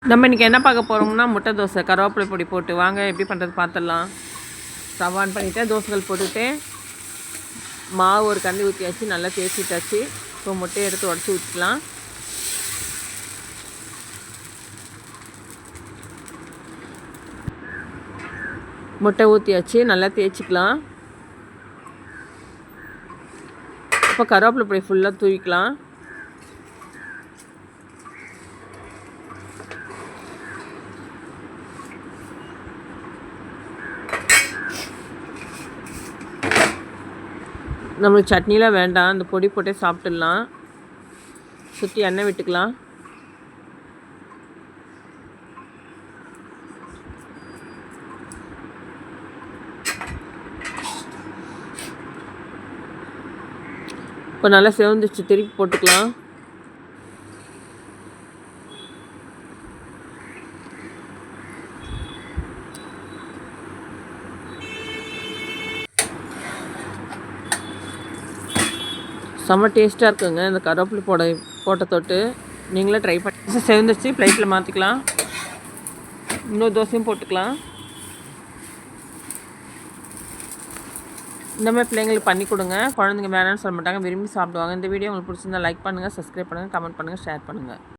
நம்ம இன்றைக்கி என்ன பார்க்க போகிறோம்னா முட்டை தோசை கருவேப்பிலை பொடி போட்டு வாங்க எப்படி பண்ணுறது பார்த்துடலாம். ஸ்டவ் ஆன் பண்ணிவிட்டு தோசைகள் போட்டுட்டு மாவு ஒரு கரண்டி ஊற்றியாச்சு, நல்லா தேய்ச்சி விட்டாச்சு. இப்போ முட்டையை எடுத்து உடச்சி ஊற்றிக்கலாம். முட்டை ஊற்றியாச்சு, நல்லா தேய்ச்சிக்கலாம். இப்போ கருவேப்பிலை பொடி ஃபுல்லாக தூவிக்கலாம். நம்மளுக்கு சட்னிலாம் வேண்டாம், அந்த பொடி போட்டே சாப்பிட்டுடலாம். சுற்றி எண்ணெய் விட்டுக்கலாம். இப்போ நல்லா செவந்துச்சு, திருப்பி போட்டுக்கலாம். செம்ம டேஸ்ட்டாக இருக்குங்க இந்த கருவேப்பிலை போட்ட தொட்டு. நீங்களே ட்ரை பண்ணி செவந்துச்சு, பிளேட்டில் மாற்றிக்கலாம். இன்னொரு தோசையும் போட்டுக்கலாம். இந்த மாதிரி பிள்ளைங்களுக்கு பண்ணி கொடுங்க. குழந்தைங்க வேணான்னு சொல்ல மாட்டாங்க, விரும்பி சாப்பிடுவாங்க. இந்த வீடியோ உங்களுக்கு பிடிச்சிருந்தா லைக் பண்ணுங்கள், சப்ஸ்கிரைப் பண்ணுங்கள், கமெண்ட் பண்ணுங்கள், ஷேர் பண்ணுங்கள்.